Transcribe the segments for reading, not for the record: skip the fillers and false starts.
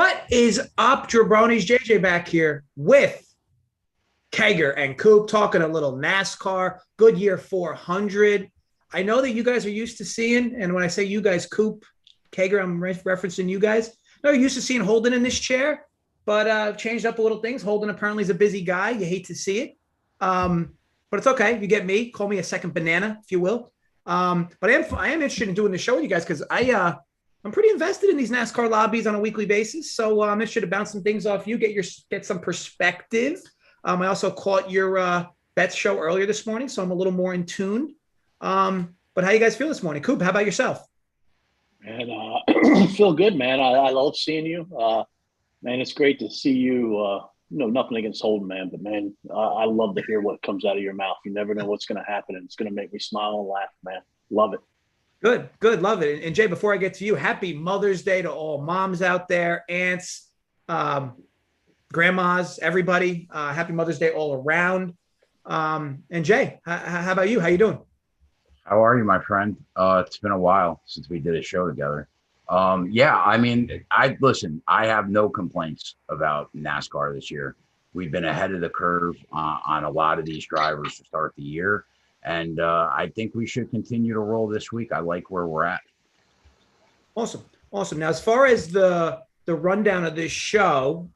What is up, Jabronis? JJ back here with Kager and Coop talking a little NASCAR, Goodyear 400. I know that you guys are used to seeing, and when I say you guys, Coop, Kager, I'm referencing you guys. No, you're used to seeing Holden in this chair, but changed up a little things. Holden apparently is a busy guy. You hate to see it. But it's okay. You get me. Call me a second banana, if you will. But I am interested in doing the show with you guys because I'm pretty invested in these NASCAR lobbies on a weekly basis. So I'm interested to bounce some things off you, get some perspective. I also caught your bets show earlier this morning, so I'm a little more in tune. But how you guys feel this morning? Coop, how about yourself? And feel good, man. I love seeing you. Man, it's great to see you. Nothing against Holden, man, but man, I love to hear what comes out of your mouth. You never know what's going to happen, and it's going to make me smile and laugh, man. Love it. Good, love it. And Jay, before I get to you, happy Mother's Day to all moms out there, aunts, grandmas, everybody. Happy Mother's Day all around. And Jay, how about you? How you doing? How are you, my friend? It's been a while since we did a show together. Yeah, I mean, I have no complaints about NASCAR this year. We've been ahead of the curve on a lot of these drivers to start the year. And I think we should continue to roll this week. I like where we're at. Awesome. Now, as far as the rundown of this show,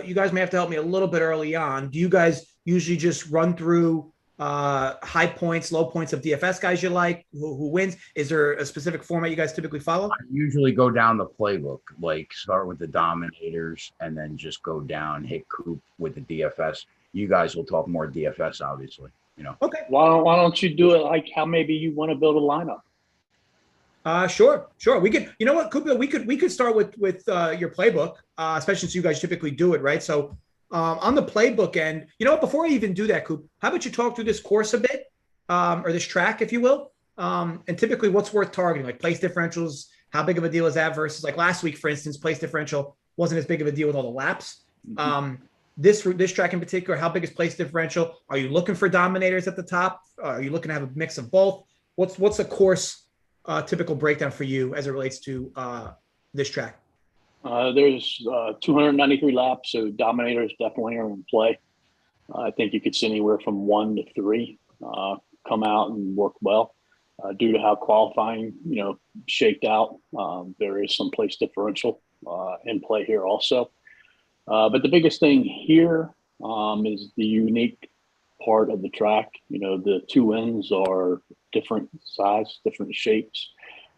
you guys may have to help me a little bit early on. Do you guys usually just run through high points, low points of DFS guys you like, who wins? Is there a specific format you guys typically follow? I usually go down the playbook, like start with the dominators and then just go down, hit Coop with the DFS. You guys will talk more DFS, obviously. Okay. Why don't you do it like how maybe you want to build a lineup? Sure. We could. You know what, Coop? We could start with your playbook, especially since you guys typically do it, right? So on the playbook end, you know what? Before I even do that, Coop, how about you talk through this course a bit, or this track, if you will, and typically what's worth targeting, like place differentials. How big of a deal is that versus like last week, for instance, place differential wasn't as big of a deal with all the laps. Mm-hmm. This track in particular, how big is place differential? Are you looking for dominators at the top? Are you looking to have a mix of both? What's a course typical breakdown for you as it relates to this track? There's 293 laps, so dominators definitely are in play. I think you could see anywhere from 1 to 3 come out and work well. Due to how qualifying, shaked out, there is some place differential in play here also. But the biggest thing here is the unique part of the track. The two ends are different size, different shapes.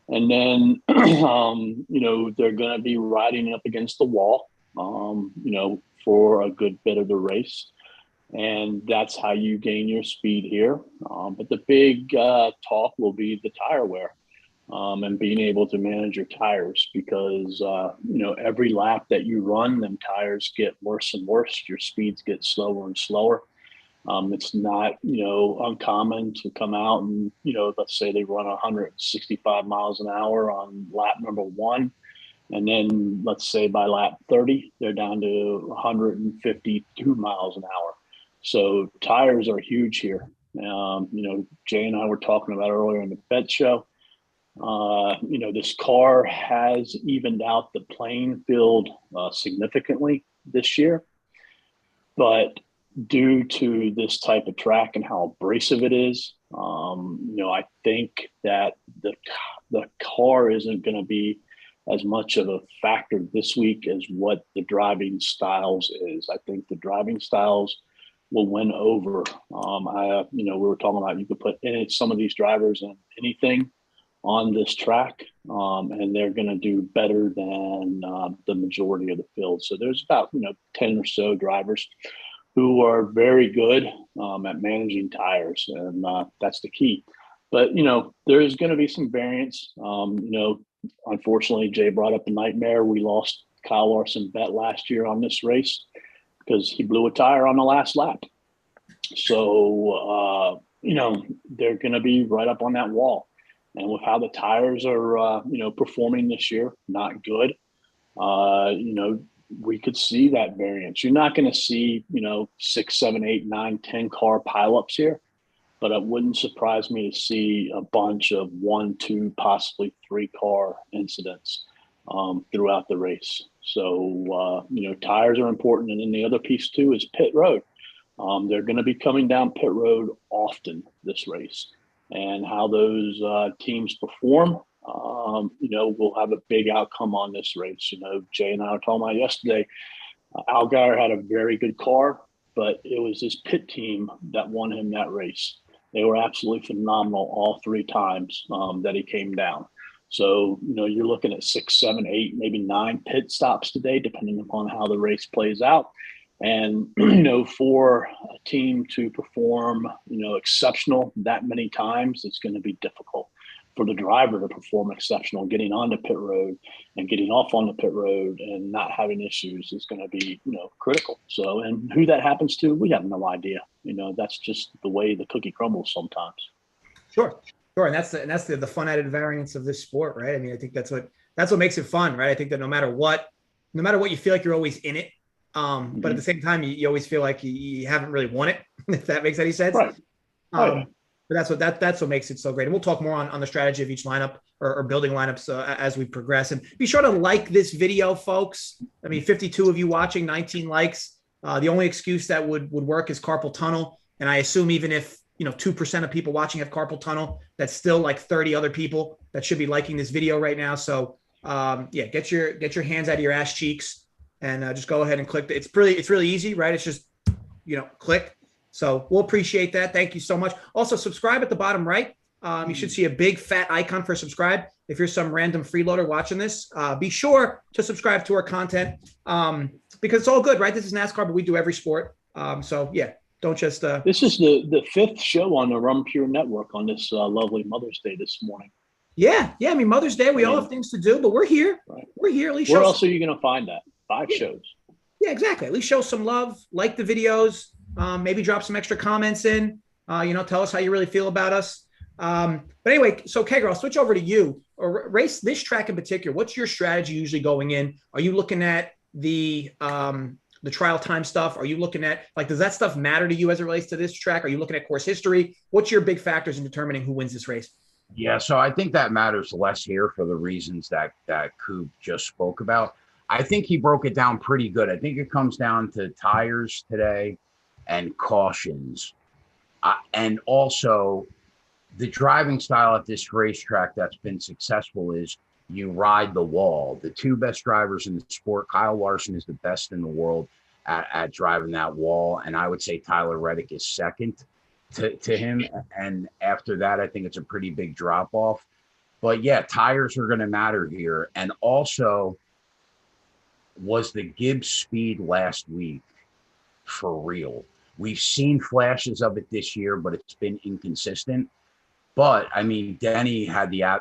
And then, they're going to be riding up against the wall, for a good bit of the race. And that's how you gain your speed here. But the big talk will be the tire wear. And being able to manage your tires because, every lap that you run, them tires get worse and worse. Your speeds get slower and slower. It's not, uncommon to come out and, let's say they run 165 miles an hour on lap number 1. And then let's say by lap 30, they're down to 152 miles an hour. So tires are huge here. Jay and I were talking about earlier in the bet show. This car has evened out the playing field significantly this year, but due to this type of track and how abrasive it is, I think that the car isn't going to be as much of a factor this week as what the driving styles is. I think the driving styles will win over. We were talking about you could put in some of these drivers in anything on this track, and they're going to do better than the majority of the field. So there's about 10 or so drivers who are very good at managing tires, and that's the key. But there's going to be some variance. Unfortunately, Jay brought up a nightmare. We lost Kyle Larson bet last year on this race because he blew a tire on the last lap. So they're going to be right up on that wall. And with how the tires are, performing this year, not good, we could see that variance. You're not going to see, 6, 7, 8, 9, 10 car pileups here, but it wouldn't surprise me to see a bunch of 1, 2, possibly 3 car incidents. throughout the race. So, tires are important. And then the other piece too is pit road. They're going to be coming down pit road often this race, and how those teams perform, will have a big outcome on this race. Jay and I were talking about yesterday, Allgaier had a very good car, but it was his pit team that won him that race. They were absolutely phenomenal all three times that he came down. So, you're looking at 6, 7, 8, maybe 9 pit stops today, depending upon how the race plays out. And, for a team to perform, exceptional that many times, it's going to be difficult. For the driver to perform exceptional, getting onto pit road and getting off on the pit road and not having issues is going to be, critical. So, and who that happens to, we have no idea. That's just the way the cookie crumbles sometimes. Sure. And that's the fun added variance of this sport, right? I mean, I think that's what makes it fun, right? I think that no matter what you feel like you're always in it. But at the same time, you always feel like you haven't really won it, if that makes any sense. Right. But that's what makes it so great. And we'll talk more on the strategy of each lineup or building lineups as we progress. And be sure to like this video, folks. I mean, 52 of you watching, 19 likes. The only excuse that would work is carpal tunnel. And I assume even if 2% of people watching have carpal tunnel, that's still like 30 other people that should be liking this video right now. So get your hands out of your ass cheeks and just go ahead and click. It's really easy, right? It's just click. So we'll appreciate that. Thank you so much. Also, subscribe at the bottom right. You should see a big fat icon for subscribe. If you're some random freeloader watching this, be sure to subscribe to our content because it's all good, right? This is NASCAR, but we do every sport. Don't just. This is the 5th show on the Rum Pure Network on this lovely Mother's Day this morning. Yeah. I mean, Mother's Day, we all have things to do, but we're here. Right. We're here. At least. Where else are you going to find that? 5 shows. Yeah, exactly. At least show some love, like the videos. Maybe drop some extra comments in, tell us how you really feel about us. But anyway, so Kegger, I'll switch over to you. Or race this track in particular. What's your strategy usually going in? Are you looking at the trial time stuff? Are you looking at does that stuff matter to you as it relates to this track? Are you looking at course history? What's your big factors in determining who wins this race? Yeah, so I think that matters less here for the reasons that Coop just spoke about. I think he broke it down pretty good. I think it comes down to tires today and cautions. And also the driving style at this racetrack that's been successful is you ride the wall. The 2 best drivers in the sport, Kyle Larson is the best in the world at driving that wall. And I would say Tyler Reddick is second to him. And after that, I think it's a pretty big drop off. But yeah, tires are going to matter here. And also, was the Gibbs speed last week for real? We've seen flashes of it this year, but it's been inconsistent. But I mean, Denny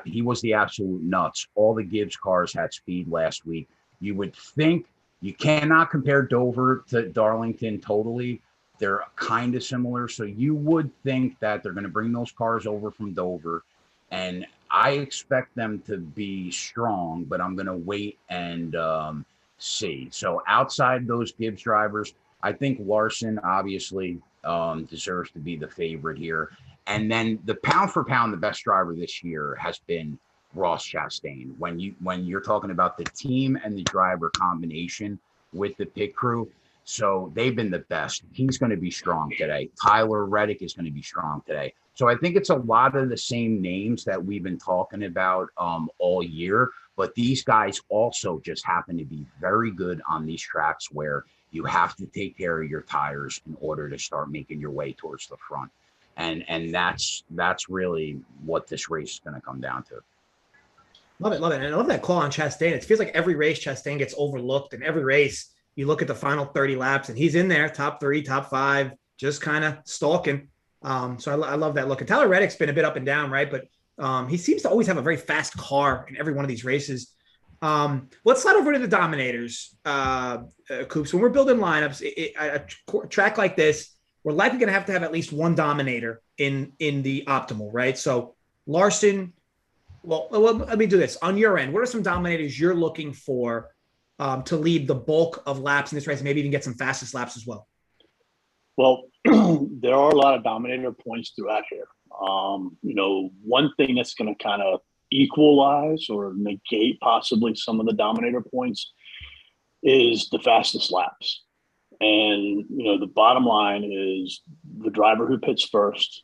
he was the absolute nuts. All the Gibbs cars had speed last week. You would think you cannot compare Dover to Darlington totally. They're kind of similar. So you would think that they're going to bring those cars over from Dover. And I expect them to be strong, but I'm going to wait and see. So outside those Gibbs drivers, I think Larson obviously deserves to be the favorite here. And then the pound for pound, the best driver this year has been Ross Chastain. When you're talking about the team and the driver combination with the pit crew, so they've been the best. He's going to be strong today. Tyler Reddick is going to be strong today. So I think it's a lot of the same names that we've been talking about all year, but these guys also just happen to be very good on these tracks where you have to take care of your tires in order to start making your way towards the front. And that's really what this race is going to come down to. Love it. And I love that call on Chastain. It feels like every race Chastain gets overlooked, and every race you look at the final 30 laps and he's in there, top 3, top 5, just kind of stalking. So I love that look. And Tyler Reddick's been a bit up and down, right? But he seems to always have a very fast car in every one of these races. Let's slide over to the Dominators, Coops. When we're building lineups, a track like this, we're likely going to have at least one Dominator in the optimal, right? So Larson, well, let me do this. On your end, what are some Dominators you're looking for to lead the bulk of laps in this race, and maybe even get some fastest laps as well? Well, there are a lot of Dominator points throughout here. One thing that's going to kind of equalize or negate possibly some of the dominator points is the fastest laps. And, the bottom line is the driver who pits first,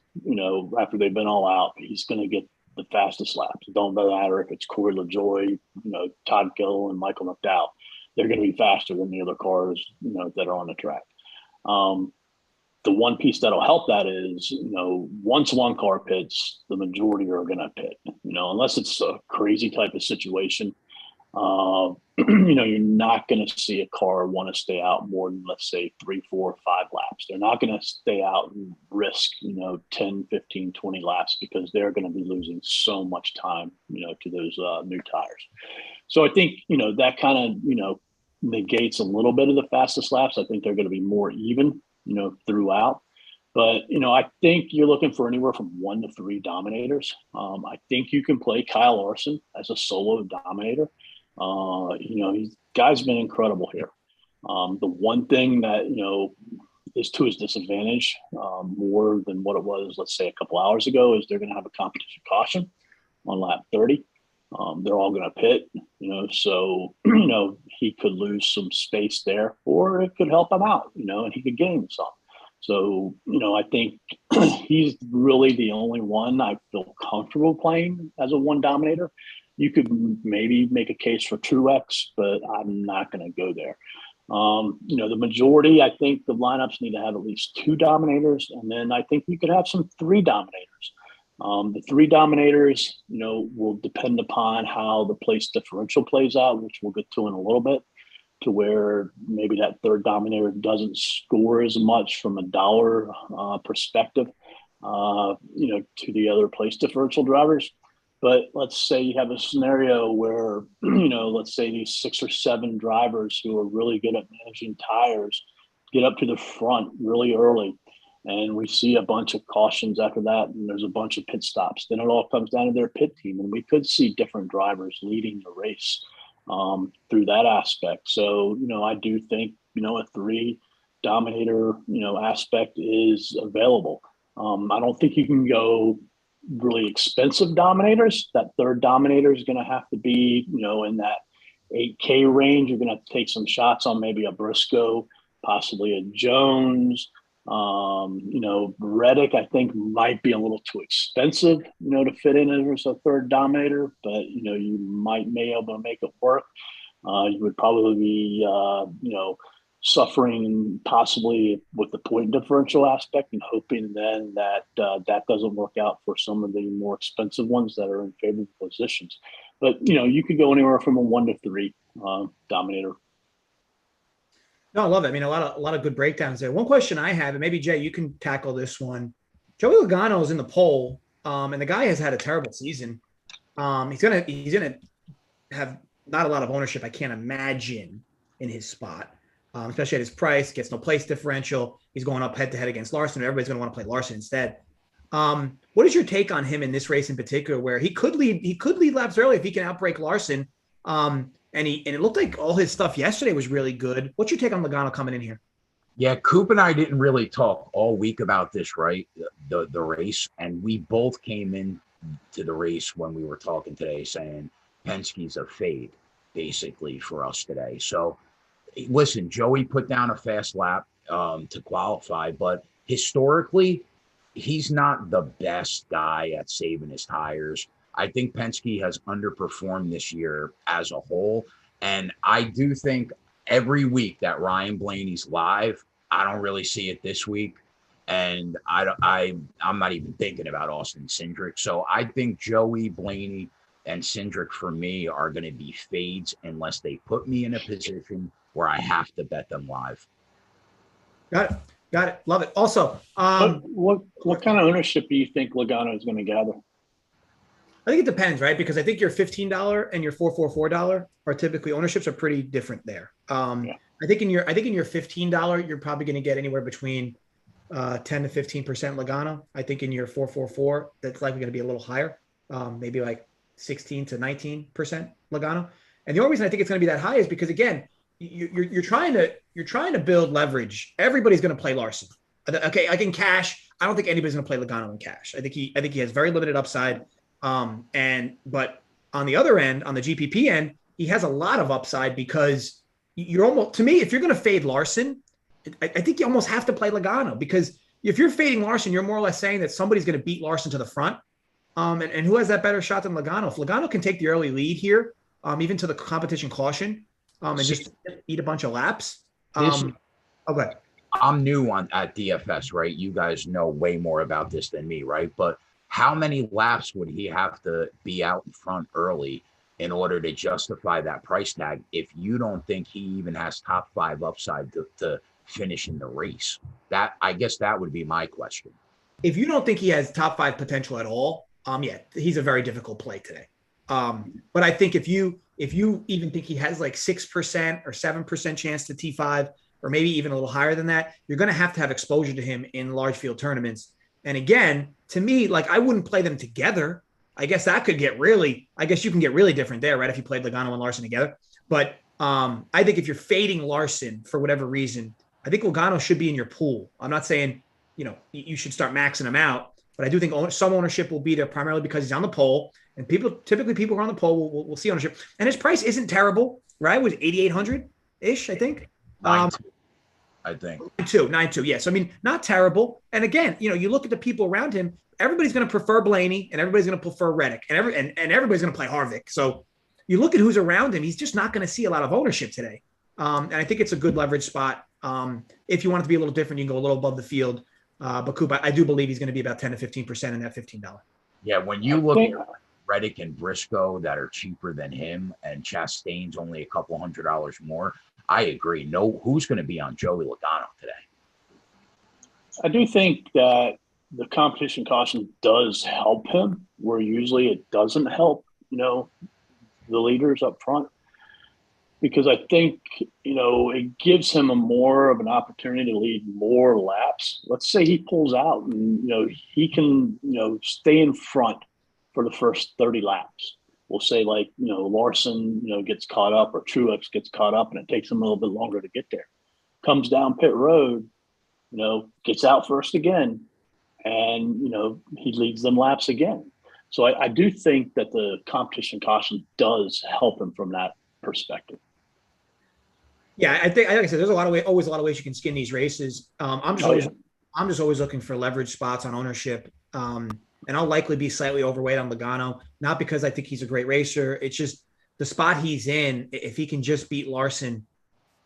after they've been all out, he's going to get the fastest laps. It don't matter if it's Corey LaJoie, Todd Gill and Michael McDowell. They're going to be faster than the other cars, that are on the track. The one piece that'll help that is, once one car pits, the majority are going to pit, unless it's a crazy type of situation. You're not going to see a car want to stay out more than, let's say, 3, 4, 5 laps. They're not going to stay out and risk, 10, 15, 20 laps because they're going to be losing so much time, to those new tires. So I think, that kind of, negates a little bit of the fastest laps. I think they're going to be more even, throughout. But, I think you're looking for anywhere from 1 to 3 dominators. I think you can play Kyle Larson as a solo dominator. Guy's been incredible here. The one thing that, is to his disadvantage more than what it was, let's say, a couple hours ago, is they're going to have a competition caution on lap 30. They're all going to pit, so, he could lose some space there, or it could help him out, and he could gain some. So, I think he's really the only one I feel comfortable playing as a one dominator. You could maybe make a case for Truex, but I'm not going to go there. The majority, I think the lineups need to have at least 2 dominators, and then I think you could have some 3 dominators. The 3 dominators, will depend upon how the place differential plays out, which we'll get to in a little bit, to where maybe that 3rd dominator doesn't score as much from a dollar perspective, to the other place differential drivers. But let's say you have a scenario where, let's say these 6 or 7 drivers who are really good at managing tires get up to the front really early, and we see a bunch of cautions after that, and there's a bunch of pit stops. Then it all comes down to their pit team, and we could see different drivers leading the race through that aspect. So, I do think, a 3 dominator, aspect is available. I don't think you can go really expensive dominators. That 3rd dominator is going to have to be, in that $8K range. You're going to have to take some shots on maybe a Briscoe, possibly a Jones. Reddick, I think, might be a little too expensive, to fit in as a 3rd dominator, but, you may be able to make it work. You would probably be, suffering possibly with the point differential aspect and hoping then that that doesn't work out for some of the more expensive ones that are in favorable positions. But, you could go anywhere from a 1 to 3 dominator. No, I love it. I mean, a lot of good breakdowns there. One question I have, and maybe Jay, you can tackle this one. Joey Logano is in the poll, and the guy has had a terrible season. He's gonna have not a lot of ownership, I can't imagine, in his spot, especially at his price. Gets no place differential. He's going up head to head against Larson. Everybody's going to want to play Larson instead. What is your take on him in this race in particular, where he could lead laps early if he can outbreak Larson? And it looked like all his stuff yesterday was really good. What's your take on Logano coming in here? Yeah, Coop and I didn't really talk all week about this, right? The race. And we both came in to the race when we were talking today saying Penske's a fade, basically, for us today. So, listen, Joey put down a fast lap to qualify, but historically, he's not the best guy at saving his tires. I think Penske has underperformed this year as a whole. And I do think every week that Ryan Blaney's live, I don't really see it this week. And I'm not even thinking about Austin Cendrick. So I think Joey, Blaney, and Cendrick for me are going to be fades unless they put me in a position where I have to bet them live. Got it. Love it. Also, what kind of ownership do you think Logano is going to gather? I think it depends, right? Because I think your $15 and your $444 are typically ownerships are pretty different there. I think in your $15, you're probably going to get anywhere between 10 to 15% Logano. I think in your 444, that's likely going to be a little higher, maybe like 16 to 19% Logano. And the only reason I think it's going to be that high is because, again, you're trying to build leverage. Everybody's going to play Larson. Okay, like in cash, I don't think anybody's going to play Logano in cash. I think he has very limited upside. But on the other end, on the GPP end, he has a lot of upside because you're almost, to me, if you're going to fade Larson, I think you almost have to play Logano, because if you're fading Larson, you're more or less saying that somebody's going to beat Larson to the front. And who has that better shot than Logano? If Logano can take the early lead here, even to the competition caution, and just eat a bunch of laps. Okay. I'm new at DFS, right? You guys know way more about this than me, right? But how many laps would he have to be out in front early in order to justify that price tag if you don't think he even has top 5 upside to finish in the race? That, I guess that would be my question. If you don't think he has top 5 potential at all, yeah, he's a very difficult play today. But I think if you even think he has like 6% or 7% chance to T5, or maybe even a little higher than that, you're going to have exposure to him in large field tournaments. And again, to me, like, I wouldn't play them together. I guess that could get really, I guess you can get really different there, right? If you played Logano and Larson together. But I think if you're fading Larson for whatever reason, I think Logano should be in your pool. I'm not saying, you should start maxing him out, but I do think some ownership will be there primarily because he's on the pole, and typically people who are on the pole will see ownership, and his price isn't terrible, right? It was 8,800 ish, I think. 9.2, I think 9.2. Yes. I mean, not terrible. And again, you look at the people around him, everybody's going to prefer Blaney and everybody's going to prefer Reddick and everybody's going to play Harvick. So you look at who's around him, he's just not going to see a lot of ownership today. And I think it's a good leverage spot. If you want it to be a little different, you can go a little above the field. But Coop, I do believe he's going to be about 10 to 15% in that $15. Yeah. When you look at Reddick and Briscoe that are cheaper than him, and Chastain's only a couple $100 more, I agree. No, who's going to be on Joey Logano today? I do think that the competition caution does help him, where usually it doesn't help, the leaders up front, because I think, it gives him more of an opportunity to lead more laps. Let's say he pulls out and, he can, stay in front for the first 30 laps. We'll say Larson, gets caught up, or Truex gets caught up, and it takes him a little bit longer to get there. Comes down pit road, gets out first again, and, he leads them laps again. So I do think that the competition caution does help him from that perspective. Yeah, I think, like I said, there's always a lot of ways you can skin these races. I'm just always looking for leverage spots on ownership. And I'll likely be slightly overweight on Logano, not because I think he's a great racer. It's just the spot he's in. If he can just beat Larson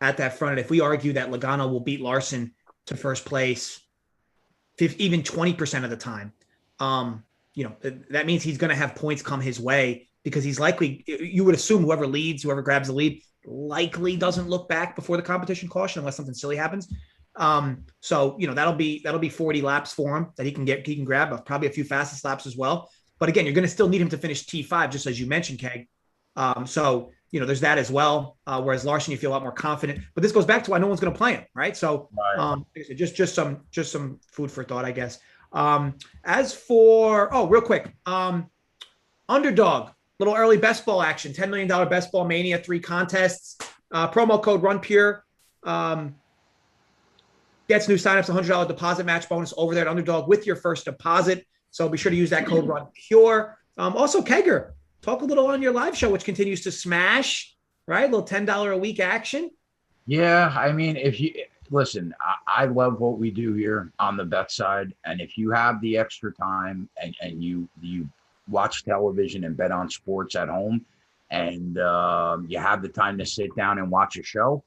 at that front, and if we argue that Logano will beat Larson to first place, even 20% of the time, that means he's going to have points come his way, because he's likely, you would assume whoever grabs the lead likely doesn't look back before the competition caution unless something silly happens. So that'll be 40 laps for him that he can grab, probably a few fastest laps as well. But again, you're going to still need him to finish T5, just as you mentioned, Keg. So there's that as well. Whereas Larson, you feel a lot more confident. But this goes back to why no one's going to play him, right? So just some food for thought, I guess. As for real quick, underdog, little early best ball action, $10 million best ball mania, 3 contests. Promo code RunPure. Gets new signups, $100 deposit match bonus over there at Underdog with your first deposit. So be sure to use that code RunPure. Also, Kegger, talk a little on your live show, which continues to smash, right? A little $10 a week action. Yeah, I mean, if you listen, I love what we do here on the bet side. And if you have the extra time and you watch television and bet on sports at home, and you have the time to sit down and watch a show,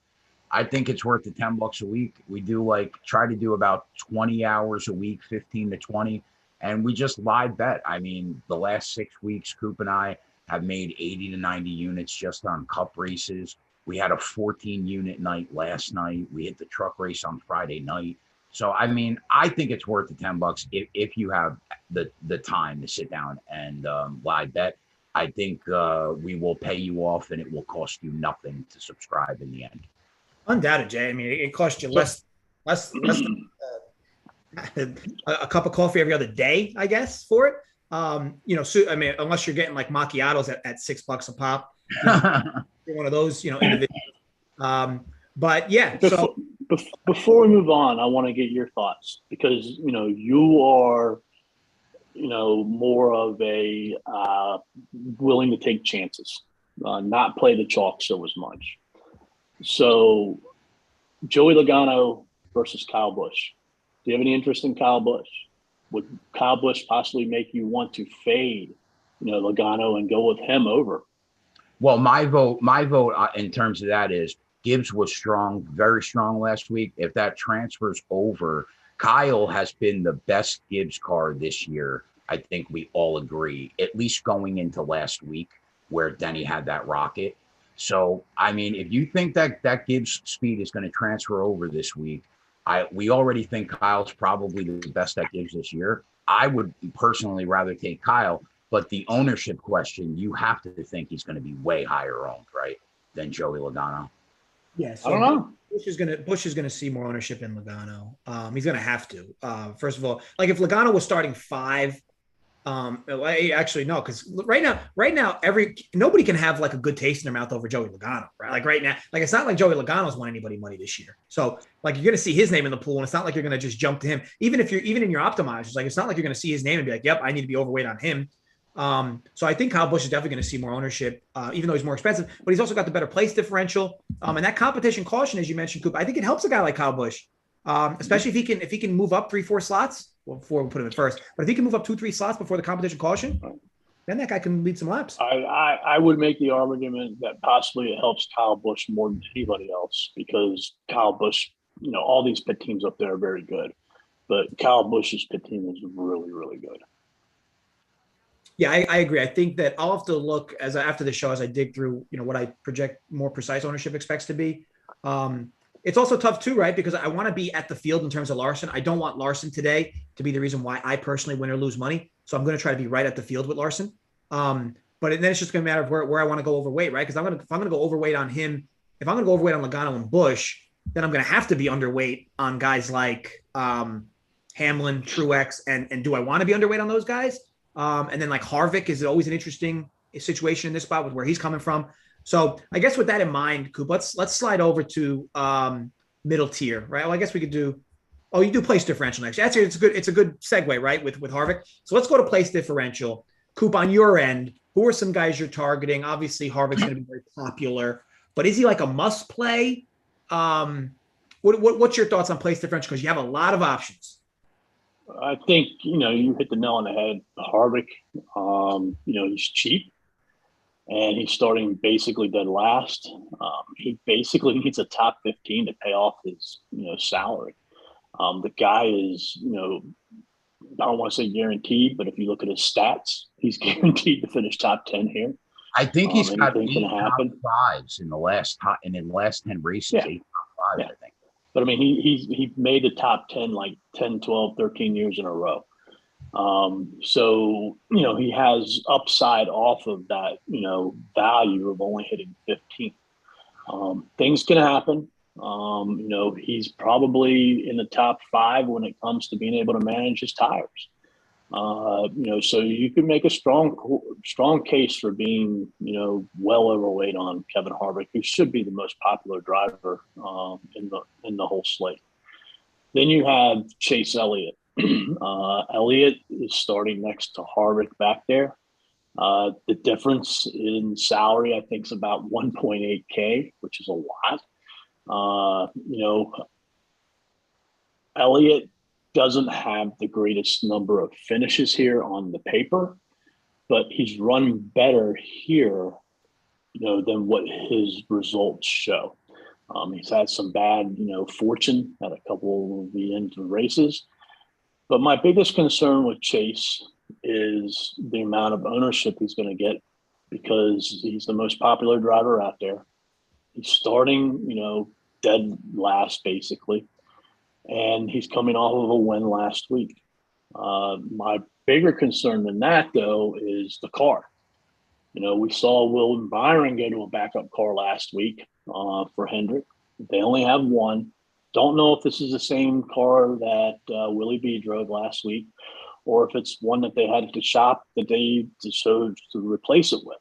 I think it's worth the $10 a week. We do try to do about 20 hours a week, 15 to 20. And we just live bet. I mean, the last 6 weeks, Coop and I have made 80 to 90 units just on cup races. We had a 14 unit night last night. We hit the truck race on Friday night. So, I mean, I think it's worth the $10 if you have the time to sit down and live bet. I think we will pay you off, and it will cost you nothing to subscribe in the end. Undoubted, Jay. I mean, it costs you less than a cup of coffee every other day, I guess, for it. So, I mean, unless you're getting like macchiatos at $6 a pop, you're one of those, individuals. But yeah. Before we move on, I want to get your thoughts, because you are more of a willing to take chances, not play the chalk so as much. So Joey Logano versus Kyle Busch. Do you have any interest in Kyle Busch? Would Kyle Busch possibly make you want to fade, Logano and go with him over? Well, my vote in terms of that is Gibbs was strong, very strong last week. If that transfers over, Kyle has been the best Gibbs car this year. I think we all agree, at least going into last week where Denny had that rocket. So, I mean, if you think that Gibbs speed is going to transfer over this week, we already think Kyle's probably the best at Gibbs this year. I would personally rather take Kyle, but the ownership question, you have to think he's going to be way higher owned, right, than Joey Logano. Yeah, so I don't know. Busch is gonna see more ownership in Logano. He's gonna have to. First of all, like if Logano was starting 5, actually no, because right now nobody can have like a good taste in their mouth over Joey Logano, right? Like right now, like it's not like Joey Logano's won anybody money this year. So like you're gonna see his name in the pool, and it's not like you're gonna just jump to him. Even in your optimizers, like it's not like you're gonna see his name and be like, yep, I need to be overweight on him. So I think Kyle Busch is definitely going to see more ownership, even though he's more expensive, but he's also got the better place differential. And that competition caution, as you mentioned, Coop, I think it helps a guy like Kyle Busch, especially if he can move up 3-4 slots before we put him at first. But if he can move up 2-3 slots before the competition caution, then that guy can lead some laps. I would make the argument that possibly it helps Kyle Busch more than anybody else because Kyle Busch, all these pit teams up there are very good, but Kyle Busch's pit team is really, really good. Yeah, I agree. I think that I'll have to look after the show as I dig through, what I project more precise ownership expects to be. It's also tough too, right? Because I want to be at the field in terms of Larson. I don't want Larson today to be the reason why I personally win or lose money. So I'm going to try to be right at the field with Larson. But then it's just going to matter of where I want to go overweight, right? Because if I'm going to go overweight on him, if I'm going to go overweight on Logano and Busch, then I'm going to have to be underweight on guys like Hamlin, Truex, and do I want to be underweight on those guys? And then like Harvick is always an interesting situation in this spot with where he's coming from. So I guess with that in mind, Coop, let's slide over to middle tier, right? Well, I guess we could do. Oh, you do place differential next. Actually, it's a good segue, right? With Harvick. So let's go to place differential. Coop, on your end, who are some guys you're targeting? Obviously, Harvick's going to be very popular, but is he like a must play? What's your thoughts on place differential? Because you have a lot of options. I think, you hit the nail on the head. Harvick, he's cheap and he's starting basically dead last. He basically needs a top 15 to pay off his, salary. The guy is, I don't want to say guaranteed, but if you look at his stats, he's guaranteed to finish top 10 here. I think he's got 8 top 5s in the last 10 races. Yeah. 8 top 5s, Yeah. I think. But I mean, he made the top 10 like 10, 12, 13 years in a row. So, he has upside off of that, value of only hitting 15. Things can happen. He's probably in the top 5 when it comes to being able to manage his tires. So you can make a strong case for being, well overweight on Kevin Harvick, who should be the most popular driver in the whole slate. Then you have Chase Elliott. Elliott is starting next to Harvick back there. The difference in salary, I think, is about 1.8K, which is a lot. Elliott doesn't have the greatest number of finishes here on the paper, but he's run better here, than what his results show. He's had some bad, fortune at a couple of the ends of races. But my biggest concern with Chase is the amount of ownership he's going to get because he's the most popular driver out there. He's starting, dead last, basically. And he's coming off of a win last week. My bigger concern than that, though, is the car. We saw Will and Byron go to a backup car last week for Hendrick. They only have one. Don't know if this is the same car that Willie B drove last week or if it's one that they had at the shop that they decided to replace it with.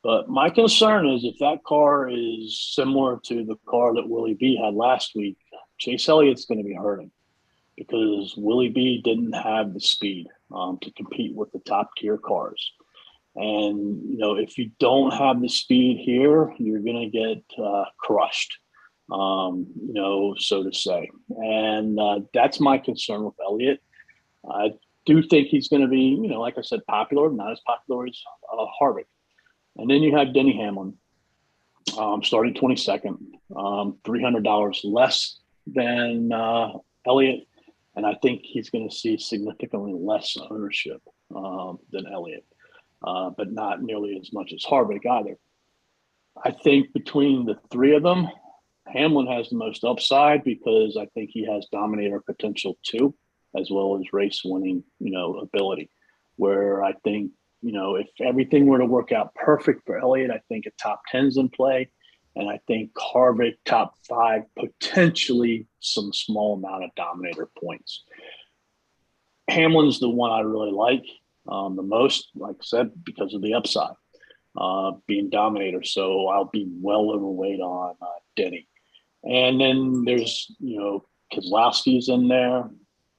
But my concern is if that car is similar to the car that Willie B had last week, Chase Elliott's going to be hurting because Willie B didn't have the speed. to compete with the top tier cars. And, you know, if you don't have the speed here, you're going to get crushed, you know, so to say. And that's my concern with Elliott. I do think he's going to be, you know, like I said, popular, not as popular as Harvick. And then you have Denny Hamlin, starting 22nd, $300 less than Elliott. And I think he's going to see significantly less ownership than Elliott, but not nearly as much as Harvick either. I think between the three of them, Hamlin has the most upside because I think he has dominator potential too, as well as race winning, you know, ability. Where I think, you know, if everything were to work out perfect for Elliott, I think a top 10's in play. And I think Harvick top 5, potentially some small amount of dominator points. Hamlin's the one I really like the most, like I said, because of the upside, being dominator. So I'll be well overweight on Denny. And then there's, you know, Keselowski's in there.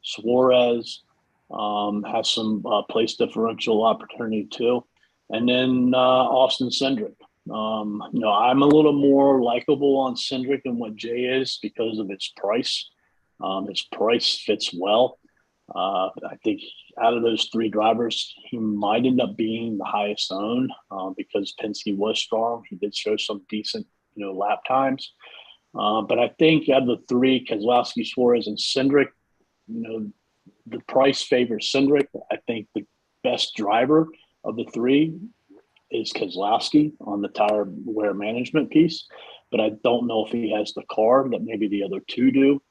Suarez has some place differential opportunity too. And then Austin Cendrick. You know, I'm a little more likable on Cendrick than what Jay is because of its price. His price fits well. I think out of those three drivers, he might end up being the highest owned because Penske was strong. He did show some decent, you know, lap times. But I think out of the three, Keselowski, Suarez, and Cendrick, you know, the price favors Cendrick. I think the best driver of the three is Keselowski on the tire wear management piece, but I don't know if he has the car that maybe the other two do.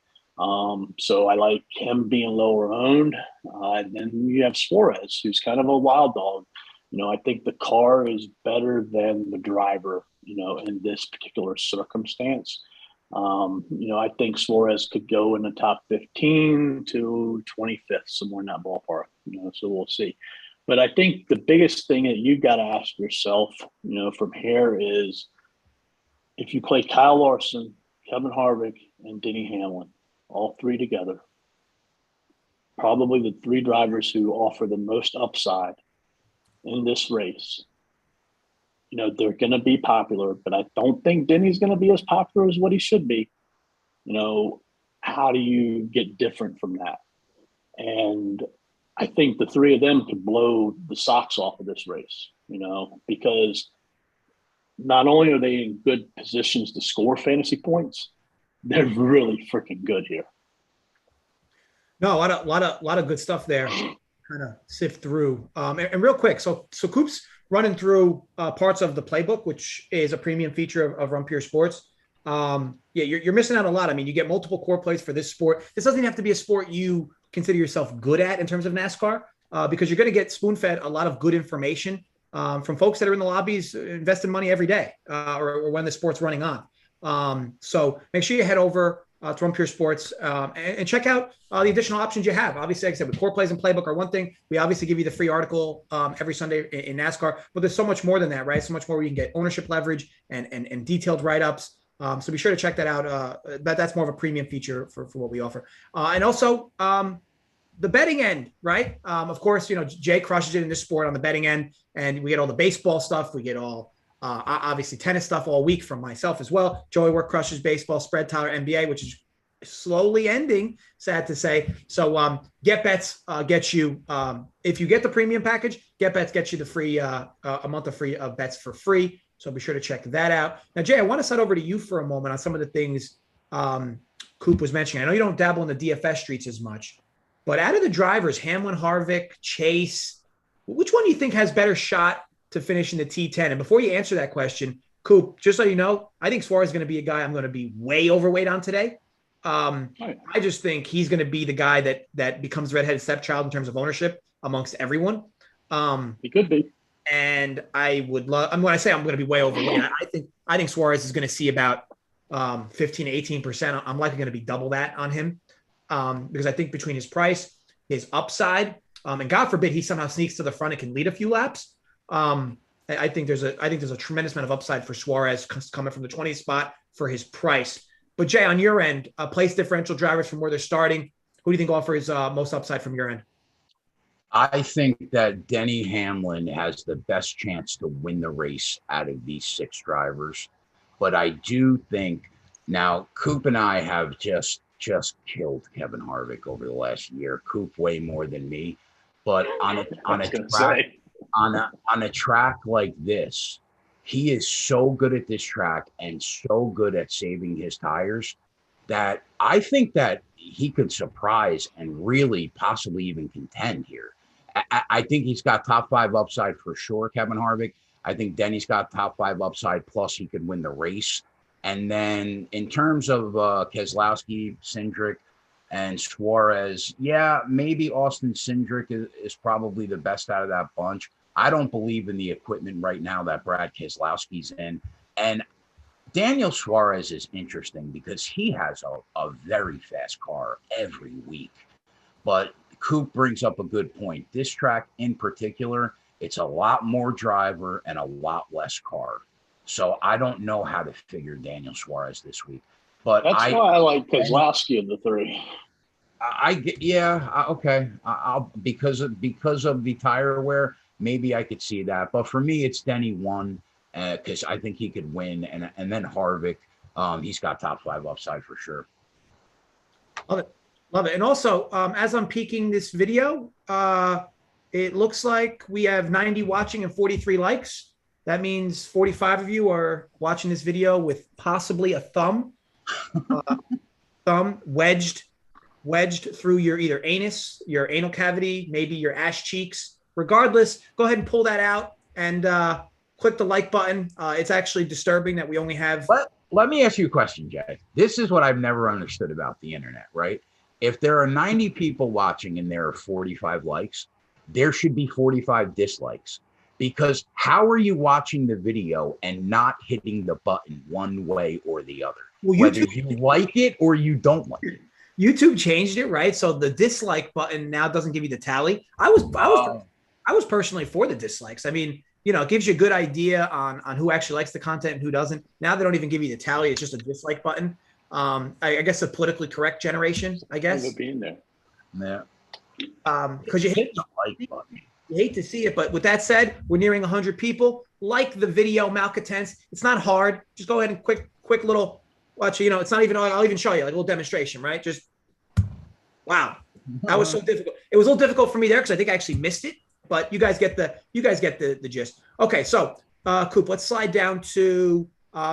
So I like him being lower owned. And then you have Suarez, who's kind of a wild dog. You know, I think the car is better than the driver, you know, in this particular circumstance. You know, I think Suarez could go in the top 15 to 25th, somewhere in that ballpark, you know, so we'll see. But I think the biggest thing that you got to ask yourself, you know, from here is if you play Kyle Larson, Kevin Harvick, and Denny Hamlin, all three together, probably the three drivers who offer the most upside in this race. You know, they're going to be popular, but I don't think Denny's going to be as popular as what he should be. You know, how do you get different from that? And I think the three of them could blow the socks off of this race, you know, because not only are they in good positions to score fantasy points, they're really freaking good here. No, a lot of good stuff there. Kind of sift through. And real quick, so Coop's running through parts of the playbook, which is a premium feature of Run Pure Sports. Yeah, you're missing out a lot. I mean, you get multiple core plays for this sport. This doesn't have to be a sport you consider yourself good at in terms of NASCAR, because you're going to get spoon-fed a lot of good information from folks that are in the lobbies investing money every day or when the sport's running on. So make sure you head over to Run Pure Sports and check out the additional options you have. Obviously, like I said, with core plays and playbook are one thing. We obviously give you the free article every Sunday in NASCAR, but there's so much more than that, right? So much more where you can get ownership leverage and detailed write-ups. So be sure to check that out. That's more of a premium feature for what we offer. And also the betting end, right? Of course, you know, Jay crushes it in this sport on the betting end, and we get all the baseball stuff. We get all obviously tennis stuff all week from myself as well. Joey Work crushes baseball, spread Tyler NBA, which is slowly ending, sad to say. So Get Bets gets you, if you get the premium package, Get Bets gets you the free, a month of free of bets for free. So be sure to check that out. Now, Jay, I want to set over to you for a moment on some of the things Coop was mentioning. I know you don't dabble in the DFS streets as much, but out of the drivers, Hamlin, Harvick, Chase, which one do you think has better shot to finish in the T10? And before you answer that question, Coop, just so you know, I think Suarez is going to be a guy I'm going to be way overweight on today. I just think he's going to be the guy that becomes the redheaded stepchild in terms of ownership amongst everyone. He could be. And I would love, when I say I'm going to be way overweight, I think Suarez is going to see about 15 to 18%. I'm likely going to be double that on him because I think between his price, his upside, and God forbid he somehow sneaks to the front and can lead a few laps. I think there's a tremendous amount of upside for Suarez coming from the 20th spot for his price. But Jay, on your end, place differential drivers from where they're starting, who do you think offers most upside from your end? I think that Denny Hamlin has the best chance to win the race out of these 6 drivers. But I do think now Coop and I have just killed Kevin Harvick over the last year. Coop way more than me. But on a track like this, he is so good at this track and so good at saving his tires that I think that he could surprise and really possibly even contend here. I think he's got top 5 upside for sure, Kevin Harvick. I think Denny's got top 5 upside, plus he could win the race. And then in terms of Keselowski, Cendrick, and Suarez, yeah, maybe Austin Cindric is probably the best out of that bunch. I don't believe in the equipment right now that Brad Keselowski's in. And Daniel Suarez is interesting because he has a very fast car every week. But Coop brings up a good point. This track in particular, it's a lot more driver and a lot less car. So I don't know how to figure Daniel Suarez this week. But that's why I like Keselowski in the 3. Okay. I'll because of the tire wear, maybe I could see that. But for me, it's Denny 1 because I think he could win, and then Harvick, he's got top 5 upside for sure. Love it. Love it. And also, as I'm peeking this video, it looks like we have 90 watching and 43 likes. That means 45 of you are watching this video with possibly a thumb wedged through your either anus, your anal cavity, maybe your ass cheeks. Regardless, go ahead and pull that out and click the like button. It's actually disturbing that we only have. Let me ask you a question, Jay. This is what I've never understood about the internet, right? If there are 90 people watching and there are 45 likes, there should be 45 dislikes. Because how are you watching the video and not hitting the button one way or the other? Well, whether you like it or you don't like it. YouTube changed it, right? So the dislike button now doesn't give you the tally. I was personally for the dislikes. I mean, it gives you a good idea on who actually likes the content and who doesn't. Now they don't even give you the tally. It's just a dislike button. I guess a politically correct generation, I guess. Being there. Yeah. Because you hate to see it. But with that said, we're nearing 100 people. Like the video, malcontents. It's not hard. Just go ahead and quick little watch. It's not even. I'll even show you like a little demonstration, right? Just wow, that was so difficult. It was a little difficult for me there because I think I actually missed it. But you guys get the gist. Okay, so Coop, let's slide down to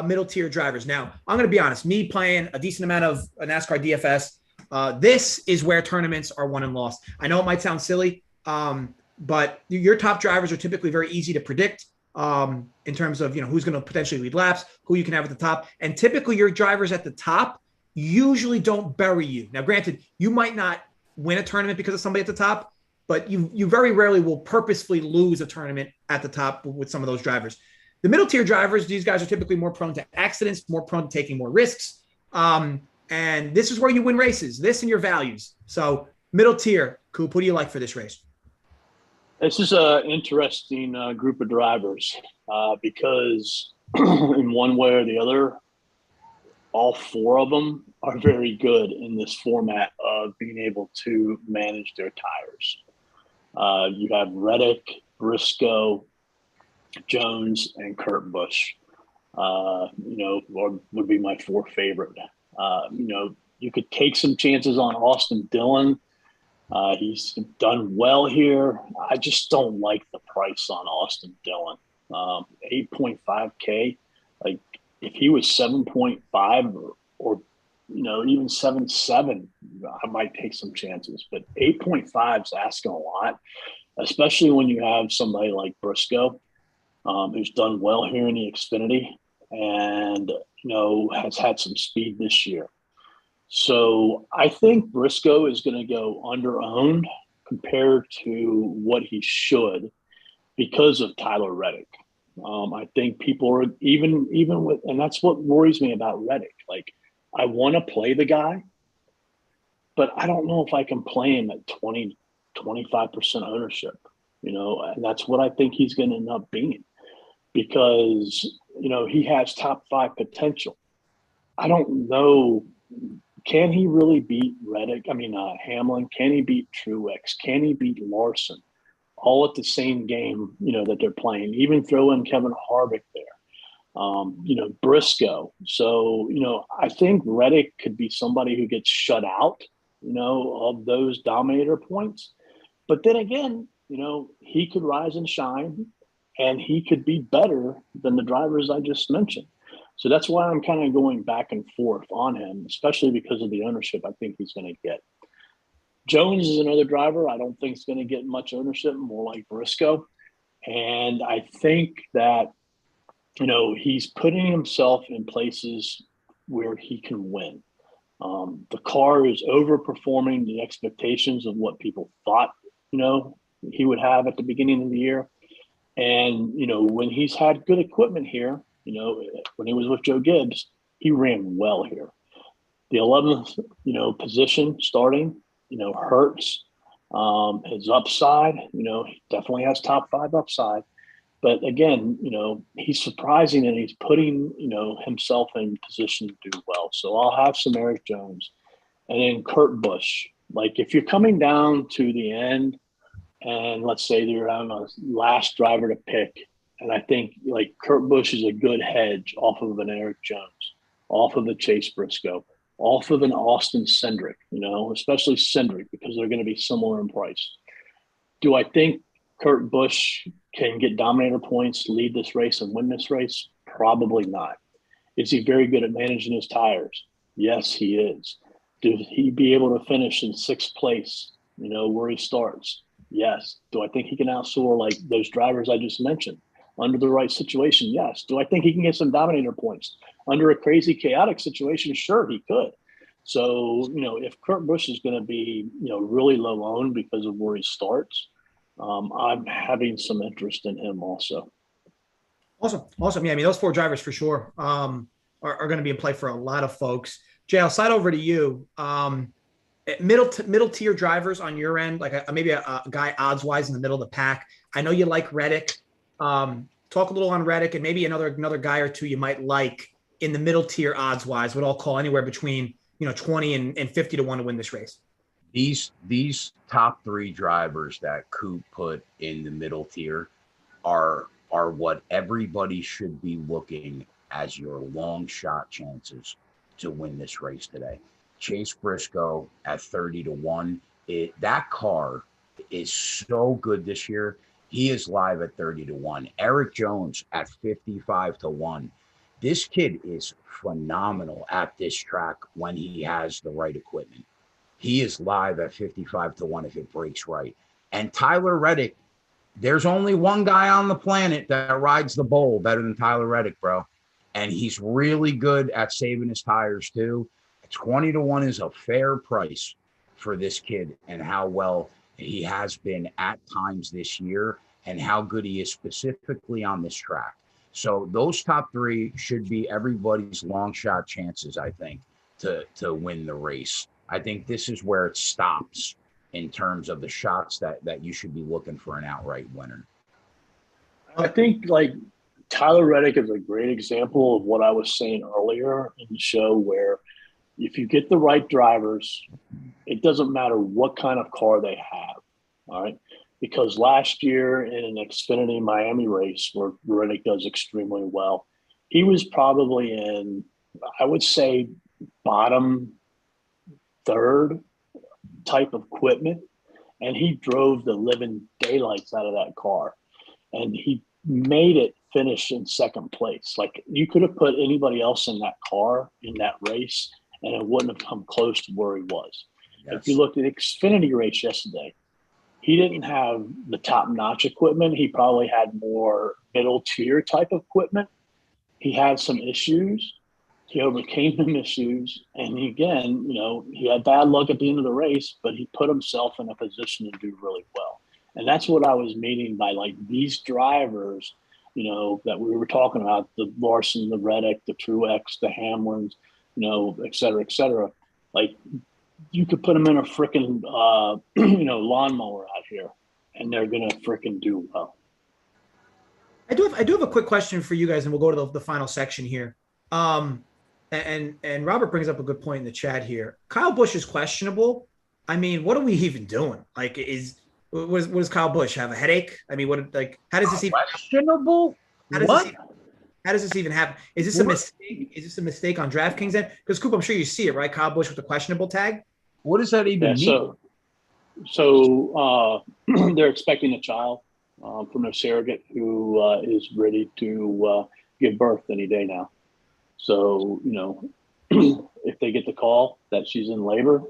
middle tier drivers. Now, I'm going to be honest. Me playing a decent amount of NASCAR DFS, this is where tournaments are won and lost. I know it might sound silly, but your top drivers are typically very easy to predict in terms of who's going to potentially lead laps, who you can have at the top, and typically your drivers at the top usually don't bury you. Now, granted, you might not win a tournament because of somebody at the top, but you very rarely will purposefully lose a tournament at the top with some of those drivers. The middle tier drivers, these guys are typically more prone to accidents, more prone to taking more risks. And this is where you win races, this and your values. So middle tier, Coop, who do you like for this race? This is an interesting group of drivers because in one way or the other, all 4 of them are very good in this format of being able to manage their tires. You have Reddick, Briscoe, Jones, and Kurt Busch, would be my 4 favorite. You could take some chances on Austin Dillon. He's done well here. I just don't like the price on Austin Dillon. 8.5K. Like if he was 7.5 or even 7.7, I might take some chances. But 8.5 is asking a lot, especially when you have somebody like Briscoe, who's done well here in the Xfinity and has had some speed this year. So I think Briscoe is going to go under-owned compared to what he should because of Tyler Reddick. I think people are even with, and that's what worries me about Reddick. Like, I want to play the guy, but I don't know if I can play him at 20, 25% ownership, and that's what I think he's going to end up being because, he has top 5 potential. I don't know. Can he really beat Reddick? Hamlin? Can he beat Truex? Can he beat Larson? all at the same game, that they're playing. Even throw in Kevin Harvick there. Briscoe. So, I think Reddick could be somebody who gets shut out, of those dominator points. But then again, he could rise and shine, and he could be better than the drivers I just mentioned. So that's why I'm kind of going back and forth on him, especially because of the ownership I think he's going to get. Jones is another driver I don't think is going to get much ownership, more like Briscoe. And I think that, he's putting himself in places where he can win. The car is overperforming the expectations of what people thought, he would have at the beginning of the year. And, when he's had good equipment here, when he was with Joe Gibbs, he ran well here. The 11th, position starting, hurts. His upside, he definitely has top 5 upside. But again, he's surprising and he's putting, himself in position to do well. So I'll have some Eric Jones. And then Kurt Busch. Like, if you're coming down to the end and let's say you're on a last driver to pick, and I think like Kurt Busch is a good hedge off of an Eric Jones, off of a Chase Briscoe, off of an Austin Cendrick, especially Cendrick, because they're going to be similar in price. Do I think Kurt Busch can get dominator points, lead this race, and win this race? Probably not. Is he very good at managing his tires? Yes, he is. Did he be able to finish in 6th place, where he starts? Yes. Do I think he can outsoar like those drivers I just mentioned? Under the right situation, yes. Do I think he can get some dominator points? Under a crazy, chaotic situation, sure, he could. So, if Kurt Busch is going to be, really low owned because of where he starts, I'm having some interest in him also. Awesome. Yeah, I mean, those 4 drivers for sure are going to be in play for a lot of folks. Jay, I'll slide over to you. Middle tier drivers on your end, like maybe a guy odds wise in the middle of the pack. I know you like Reddick. Talk a little on Reddick and maybe another guy or two you might like in the middle tier odds wise. Would all call anywhere between 20 and 50 to 1 to win this race. These top 3 drivers that Coop put in the middle tier are what everybody should be looking as your long shot chances to win this race today. Chase Briscoe at 30 to 1. That car is so good this year. He is live at 30 to 1. Eric Jones at 55 to 1. This kid is phenomenal at this track when he has the right equipment. He is live at 55 to 1 if it breaks right. And Tyler Reddick, there's only one guy on the planet that rides the bowl better than Tyler Reddick, bro. And he's really good at saving his tires too. 20 to 1 is a fair price for this kid and how well he has been at times this year and how good he is specifically on this track. So those top 3 should be everybody's long shot chances, I think, to win the race. I think this is where it stops in terms of the shots that you should be looking for an outright winner. I think like Tyler Reddick is a great example of what I was saying earlier in the show, where if you get the right drivers, it doesn't matter what kind of car they have, all right? Because last year in an Xfinity Miami race where Reddick does extremely well, he was probably in, I would say, bottom 3rd type of equipment, and he drove the living daylights out of that car, and he made it finish in 2nd place. Like, you could have put anybody else in that car in that race, and it wouldn't have come close to where he was. Yes. If you looked at the Xfinity race yesterday, he didn't have the top-notch equipment. He probably had more middle-tier type of equipment. He had some issues. He overcame them issues. And again, he had bad luck at the end of the race, but he put himself in a position to do really well. And that's what I was meaning by, like, these drivers, that we were talking about, the Larson, the Reddick, the Truex, the Hamlins, et cetera, et cetera. Like, you could put them in a freaking, lawnmower out here, and they're going to freaking do well. I do have a quick question for you guys, and we'll go to the final section here. And Robert brings up a good point in the chat here. Kyle Busch is questionable. I mean, what are we even doing? Like, is What does Kyle Busch have? A headache? I mean, how does this even questionable? how does What? this even, how does this even happen? Is this a mistake? Is this a mistake on DraftKings then? Because Coop, I'm sure you see it, right? Kyle Busch with the questionable tag. What does that even mean? So they're expecting a child from a surrogate who is ready to give birth any day now. So, if they get the call that she's in labor,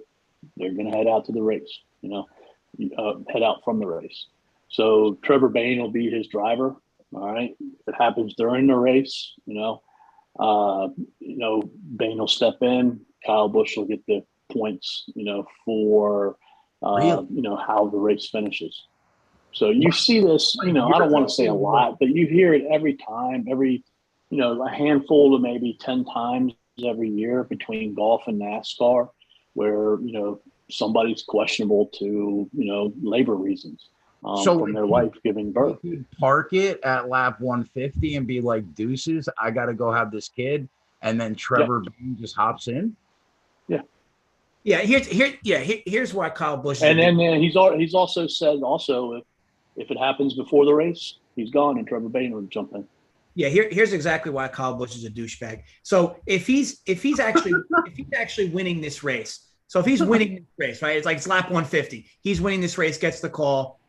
they're going to head out to the race, head out from the race. So Trevor Bayne will be his driver. All right. If it happens during the race, Bayne will step in. Kyle Busch will get the points, for, how the race finishes. So you see this, I don't want to say a lot, but you hear it every time, a handful to maybe 10 times every year between golf and NASCAR, where, somebody's questionable to, labor reasons from their wife giving birth. You could park it at lap 150 and be like, deuces, I got to go have this kid. And then Trevor Bayne just hops in. Yeah. Yeah. Here's why Kyle Busch. And then he's also said if it happens before the race, he's gone and Trevor Bayne will jump in. Yeah, here's exactly why Kyle Busch is a douchebag. So if he's actually winning this race, so if he's winning this race, right? It's lap 150. He's winning this race, gets the call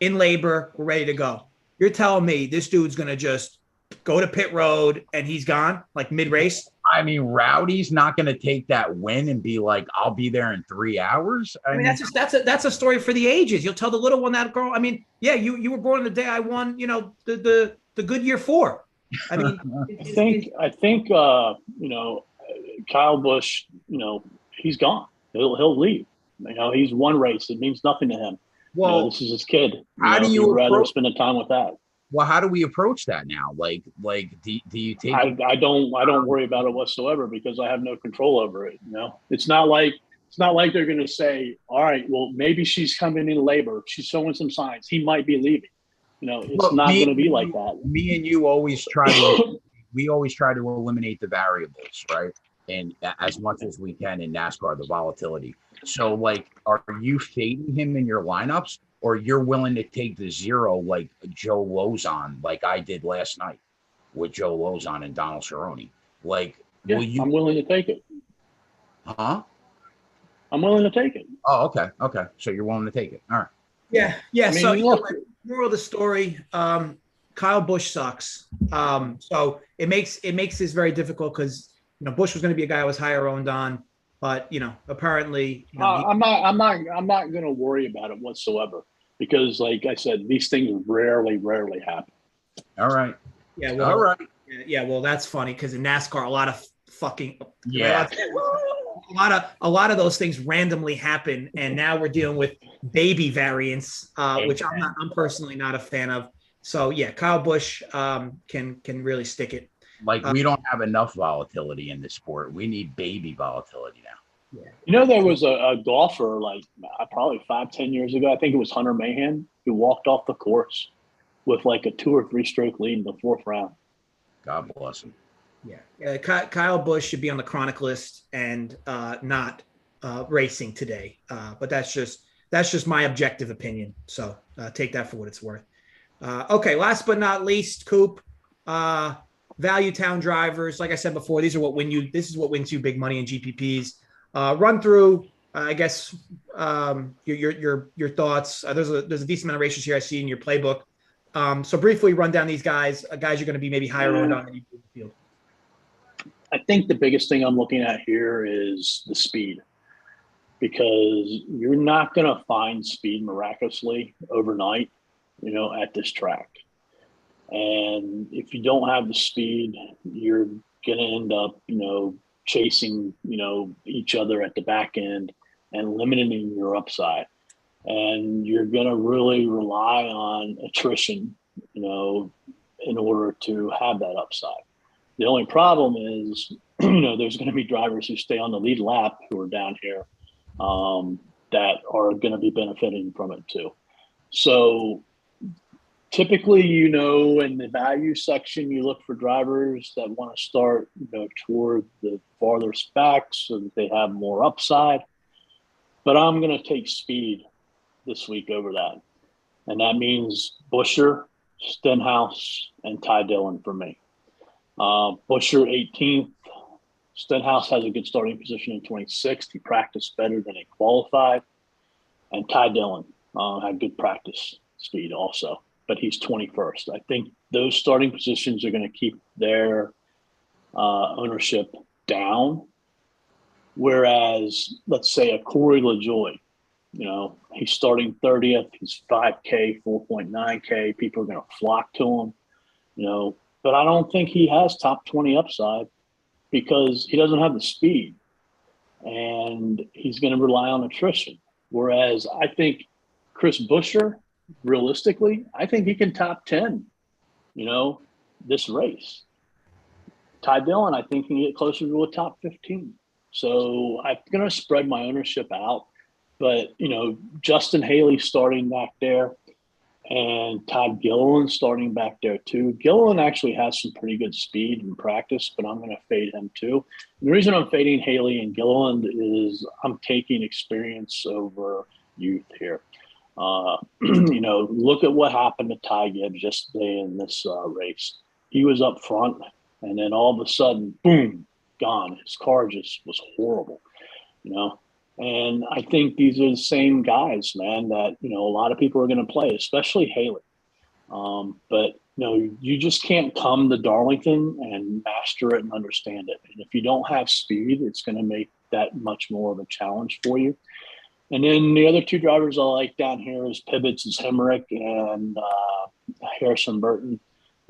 in labor, we're ready to go. You're telling me this dude's gonna just go to pit road and he's gone like mid-race? I mean, Rowdy's not going to take that win and be like, I'll be there in 3 hours. I mean, that's a story for the ages. You'll tell the little one that girl. I mean, yeah, you were born the day I won, the Goodyear 4. I mean, I think Kyle Busch, he's gone. He'll leave. He's one race. It means nothing to him. Well, this is his kid. How do you rather spend the time with that? Well, how do we approach that now? Like, do you take? I don't worry about it whatsoever because I have no control over it. It's not like they're going to say, all right, well, maybe she's coming in labor. She's showing some signs. He might be leaving. It's not going to be like that. Me and you always try to eliminate the variables, right? And as much as we can in NASCAR, the volatility. So, are you fading him in your lineups? Or you're willing to take the zero like Joe Lozon, like I did last night with Joe Lozon and Donald Cerrone. I'm willing to take it. Huh? I'm willing to take it. Oh, okay. So you're willing to take it. All right. Yeah. So moral of the story, Kyle Busch sucks. So it makes this very difficult because Busch was going to be a guy I was higher owned on, but apparently I'm not going to worry about it whatsoever. Because, like I said, these things rarely happen. All right. Yeah. Well, all right. Yeah. Well, that's funny because in NASCAR, a lot of a lot of those things randomly happen, and now we're dealing with baby variants, which I'm personally not a fan of. So yeah, Kyle Busch can really stick it. We don't have enough volatility in this sport. We need baby volatility now. Yeah. There was a golfer probably 5-10 years ago. I think it was Hunter Mahan who walked off the course with a 2 or 3 stroke lead in the 4th round. God bless him. Yeah. Kyle Busch should be on the chronic list and not racing today. But that's just my objective opinion. So take that for what it's worth. Okay. Last but not least, Coop, value town drivers. Like I said before, this is what wins you big money in GPPs. Run through, I guess, your thoughts. There's a decent amount of races here I see in your playbook. So briefly run down these guys you're going to be maybe higher owned on than you do in the field. I think the biggest thing I'm looking at here is the speed, because you're not going to find speed miraculously overnight, at this track. And if you don't have the speed, you're going to end up, chasing, each other at the back end and limiting your upside. And you're going to really rely on attrition, in order to have that upside. The only problem is, there's going to be drivers who stay on the lead lap who are down here that are going to be benefiting from it too. So typically, in the value section, you look for drivers that want to start, toward the farthest back so that they have more upside. But I'm going to take speed this week over that. And that means Buescher, Stenhouse, and Dillon for me. Buescher 18th. Stenhouse has a good starting position in 26th. He practiced better than he qualified. And Dillon had good practice speed also, but he's 21st. I think those starting positions are going to keep their ownership down. Whereas, let's say a Corey LaJoie, he's starting 30th. He's 5K, 4.9K. People are going to flock to him, but I don't think he has top 20 upside because he doesn't have the speed and he's going to rely on attrition. Whereas I think Chris Buescher, realistically, I think he can top 10, this race. Dillon, I think, can get closer to a top 15. So I'm going to spread my ownership out. But, Justin Haley starting back there and Todd Gilliland starting back there too. Gilliland actually has some pretty good speed in practice, but I'm going to fade him too. And the reason I'm fading Haley and Gilliland is I'm taking experience over youth here. Look at what happened to Ty Gibbs yesterday in this race. He was up front, and then all of a sudden, boom, gone. His car just was horrible, And I think these are the same guys, man, that, a lot of people are going to play, especially Haley. But, you just can't come to Darlington and master it and understand it. And if you don't have speed, it's going to make that much more of a challenge for you. And then the other two drivers I like down here is Pibbitts is Hemrick and Harrison Burton.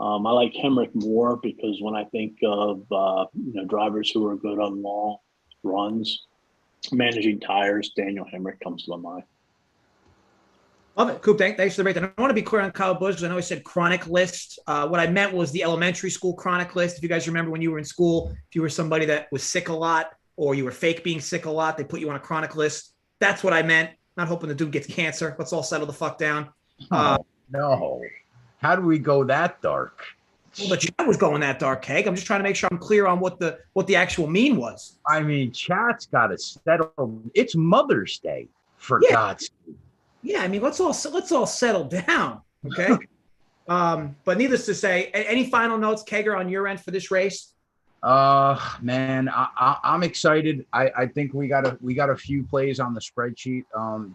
I like Hemrick more because when I think of, drivers who are good on long runs, managing tires, Daniel Hemrick comes to my mind. Love it. Coop, thanks for the breakdown. I want to be clear on Kyle Busch because I know he said chronic list. What I meant was the elementary school chronic list. If you guys remember when you were in school, if you were somebody that was sick a lot or you were fake being sick a lot, they put you on a chronic list. That's what I meant. Not hoping the dude gets cancer. Let's all settle the fuck down. No. How do we go that dark? Well, the chat was going that dark, Keg. I'm just trying to make sure I'm clear on what the actual mean was. I mean, chat's got to settle. It's Mother's Day, for God's sake. Yeah, I mean, let's all settle down, okay? But needless to say, any final notes, Kegger, on your end for this race? Man, I'm excited. I think we got a few plays on the spreadsheet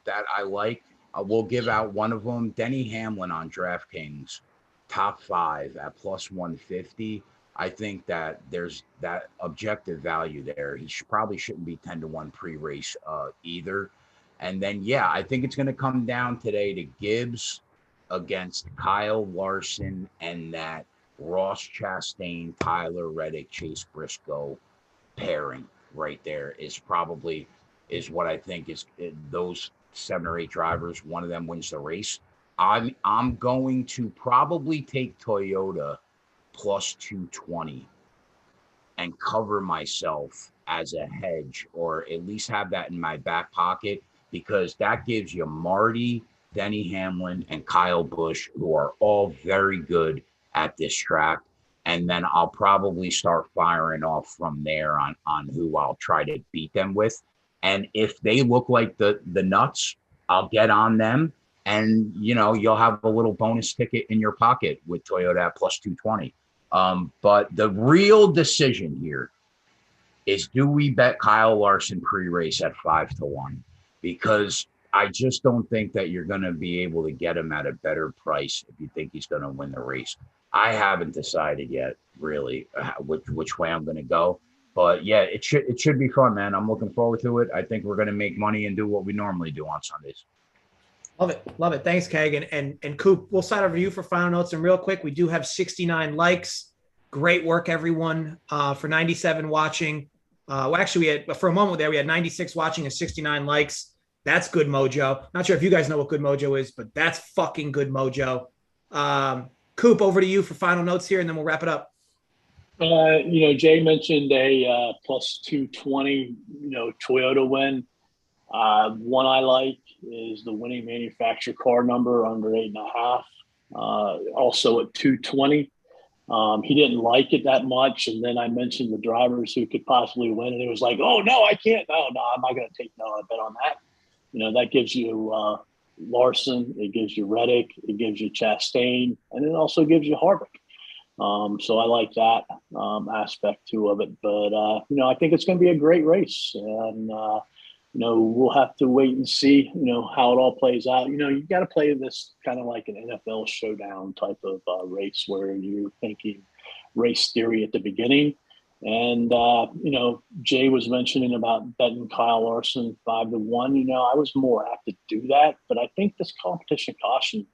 that I like. We'll give out one of them. Denny Hamlin on DraftKings, top 5 at plus 150. I think that there's that objective value there. He probably shouldn't be 10-1 pre-race either. And then, I think it's going to come down today to Gibbs against Kyle Larson and that Ross Chastain, Tyler Reddick, Chase Briscoe pairing right there is what I think is those 7 or 8 drivers. One of them wins the race. I'm going to probably take Toyota plus 220 and cover myself as a hedge, or at least have that in my back pocket, because that gives you Marty, Denny Hamlin, and Kyle Busch, who are all very good at this track. And then I'll probably start firing off from there on who I'll try to beat them with. And if they look like the nuts, I'll get on them. And, you'll have a little bonus ticket in your pocket with Toyota at plus 220. But the real decision here is, do we bet Kyle Larson pre-race at 5-1? Because I just don't think that you're going to be able to get him at a better price if you think he's going to win the race. I haven't decided yet, really, which way I'm going to go. But it should be fun, man. I'm looking forward to it. I think we're going to make money and do what we normally do on Sundays. Love it. Thanks, Keg. And Coop, we'll sign over to you for final notes. And real quick, we do have 69 likes. Great work, everyone, for 97 watching. Actually, for a moment there, we had 96 watching and 69 likes. That's good mojo. Not sure if you guys know what good mojo is, but that's fucking good mojo. Coop, over to you for final notes here, and then we'll wrap it up. Jay mentioned a plus 220, Toyota win. One I like is the winning manufacturer car number under 8.5. Also at 220. He didn't like it that much. And then I mentioned the drivers who could possibly win. And he was like, oh, no, I can't. No, I'm not going to take no bet on that. That gives you Larson, it gives you Reddick, it gives you Chastain, and it also gives you Harvick. So I like that aspect too of it. But I think it's going to be a great race, and we'll have to wait and see, how it all plays out. You got to play this kind of like an NFL showdown type of race where you're thinking race theory at the beginning. And, Jay was mentioning about betting Kyle Larson 5-1. I was more apt to do that, but I think this competition caution,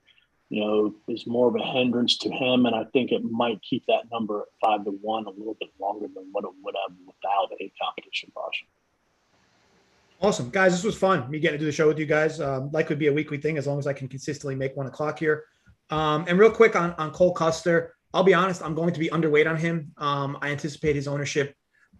is more of a hindrance to him. And I think it might keep that number at 5-1 a little bit longer than what it would have without a competition caution. Awesome. Guys, this was fun. Me getting to do the show with you guys. Likely be a weekly thing as long as I can consistently make 1 o'clock here. And real quick on Cole Custer, I'll be honest, I'm going to be underweight on him. I anticipate his ownership,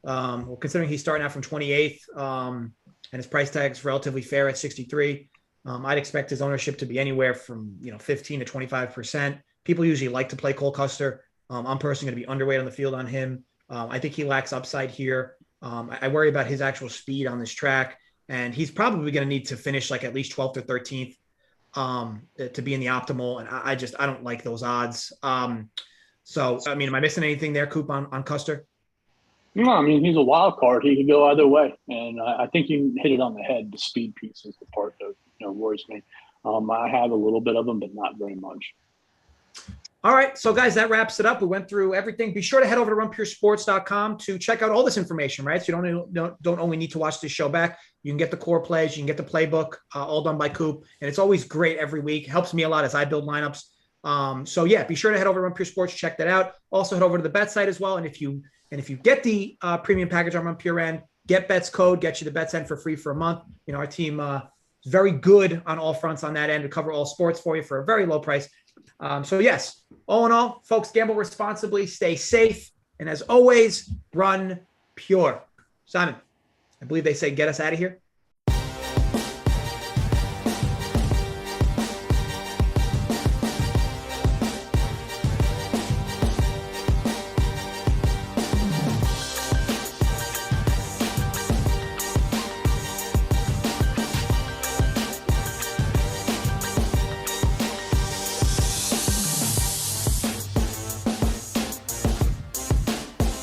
considering he's starting out from 28th and his price tag is relatively fair at 63. I'd expect his ownership to be anywhere from 15 to 25%. People usually like to play Cole Custer. I'm personally going to be underweight on the field on him. I think he lacks upside here. I worry about his actual speed on this track, and he's probably going to need to finish like at least 12th or 13th to be in the optimal. And I don't like those odds. So, am I missing anything there, Coop, on Custer? No, he's a wild card. He could go either way. And I think you hit it on the head. The speed piece is the part that, worries me. I have a little bit of them, but not very much. All right. So, guys, that wraps it up. We went through everything. Be sure to head over to runpuresports.com to check out all this information, right? So you don't only need to watch this show back. You can get the core plays. You can get the playbook, all done by Coop. And it's always great every week. Helps me a lot as I build lineups. Be sure to head over to Run Pure Sports, check that out. Also head over to the bet site as well. And if you get the premium package on Run Pure End, get Bet's code, get you the Bet's End for free for a month. Our team is very good on all fronts on that end to cover all sports for you for a very low price. Yes, all in all, folks, gamble responsibly, stay safe. And as always, run pure. Simon, I believe they say get us out of here.